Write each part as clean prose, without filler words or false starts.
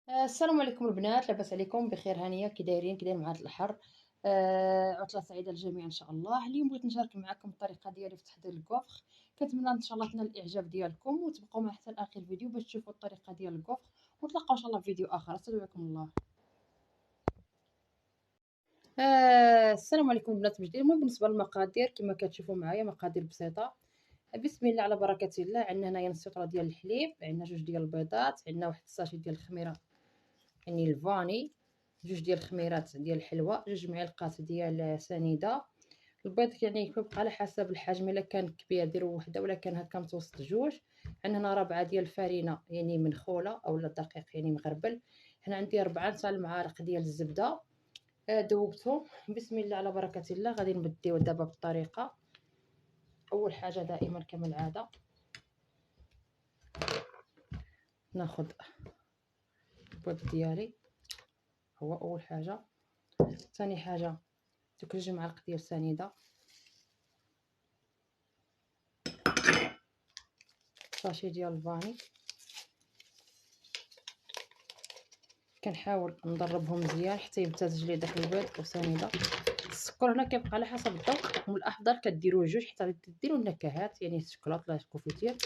السلام عليكم البنات، لاباس عليكم؟ بخير هانيه؟ كي دايرين مع هذا الحر؟ عطله سعيده للجميع ان شاء الله. اليوم بغيت نشارك معكم الطريقه ديالي في تحضير الكفر. كنتمنى ان شاء الله تنال الاعجاب ديالكم وتبقوا معي حتى لاخر الفيديو باش تشوفوا الطريقه ديال الكفر، ونتلاقاو ان شاء الله في فيديو اخر. استودعكم الله. السلام عليكم البنات بجديد. المهم بالنسبه للمقادير كما كتشوفوا معايا مقادير بسيطه. بسم الله على بركه الله. عندنا هنايا نص لتر ديال الحليب، عندنا جوج ديال البيضات، عندنا واحد الساشي ديال الخميره يعني الفاني، جوج ديال الخميرات ديال الحلوى، جوج معالق ديال سنيده. البيض يعني كيبقى على حسب الحجم، الا كان كبير ديروا وحده ولا كان هكا متوسط جوج. عندنا هنا ربعه ديال الفرينه يعني منخوله اولا دقيق يعني مغربل. هنا عندي 4 المعالق ديال الزبده. ذوبتهم. بسم الله على بركه الله. غادي نبديو دابا بالطريقه. اول حاجه دائما كما العاده ناخذ البيض ديالي، هو اول حاجه. ثاني حاجه دوك 2 معالق ديال سنيده، ساشي ديال الفاني. كنحاول نضربهم مزيان حتى يمتزج لي داك البيض والسنيده. السكر هنا كيبقى على حسب الذوق، ومن الافضل كديروا جوج حتى ديروا النكهات يعني الشكلاط لا الكوفيتير.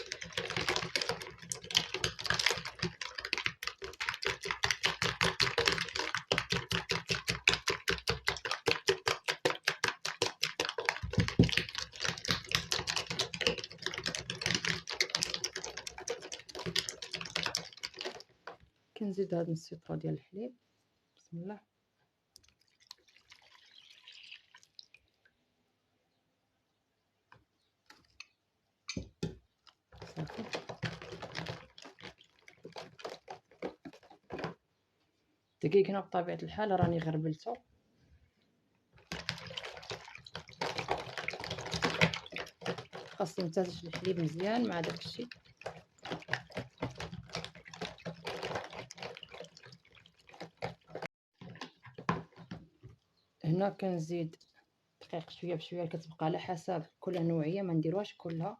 كنزيد هاد نص لتر ديال الحليب. بسم الله. صافي. الدقيق هنا بطبيعه الحال راني غربلته. خاص يمتزج الحليب مزيان مع داكشي. هنا كنزيد دقيق شويه بشويه، كتبقى على حسب كل نوعيه، ما نديروهاش كلها.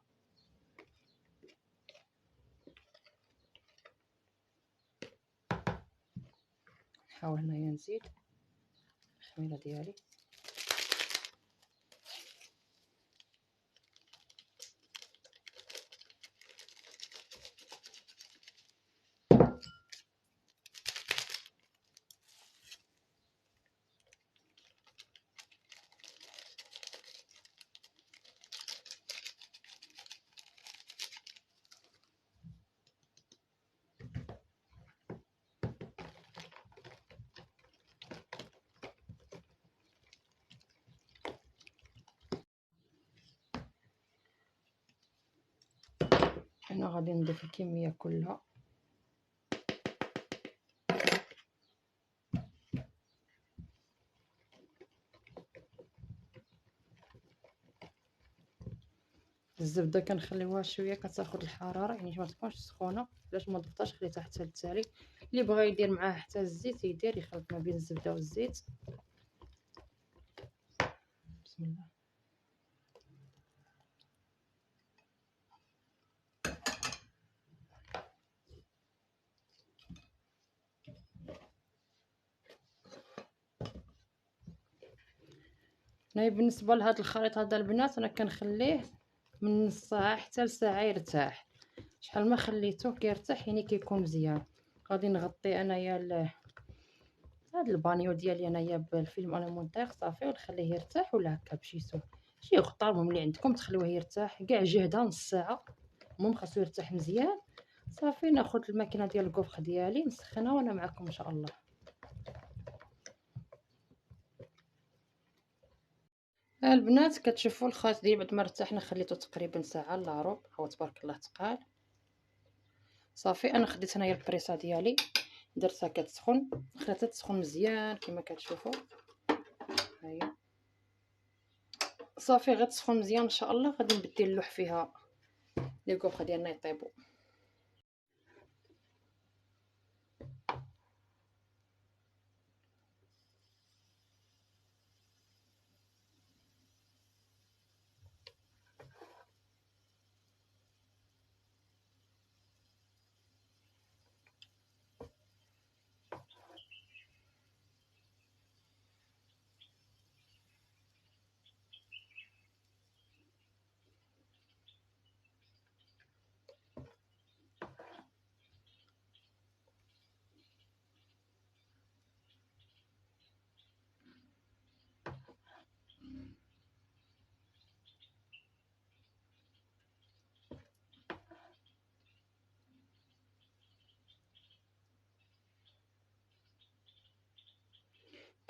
نحاول هنايا نزيد الخميره ديالي. هنا غادي نضيف الكميه كلها. الزبده كنخليوها شويه كتاخذ الحراره، يعني ما تكونش سخونه. علاش ما ضفتهاش خليتها حتى للتالي. اللي بغى يدير معاها حتى الزيت يدير، يخلط ما بين الزبده والزيت. بسم الله. هنايا بالنسبه لهذا الخليط هذا البنات انا كنخليه من نص ساعه حتى لساعه يرتاح. شحال ما خليته كيرتاح يعني كيكون مزيان. غادي نغطي انايا هذا البانيو ديالي انايا بالفيلم المونتيغ صافي، ونخليه يرتاح ولا هكا بشي شي غطاء المهم اللي عندكم تخليوه يرتاح كاع جهده نص ساعه. المهم خاصو يرتاح مزيان. صافي ناخذ الماكينه ديال الكوفخ ديالي نسخنها وانا معكم ان شاء الله. البنات كتشوفوا الخيط ديالي بعد ما ارتاحنا خليته تقريبا ساعه الا ربع. هو تبارك الله تقال. صافي انا خديت هنايا البريصه ديالي درتها كتسخن، خليتها تسخن مزيان كما كتشوفوا. هيا صافي غتسخن مزيان ان شاء الله. غادي نبدي نلوح فيها لي كوخ ديالنا يطيبوا.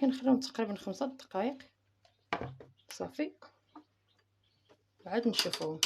كنخليهم تقريبا 5 دقائق صافي، عاد نشوفوهم.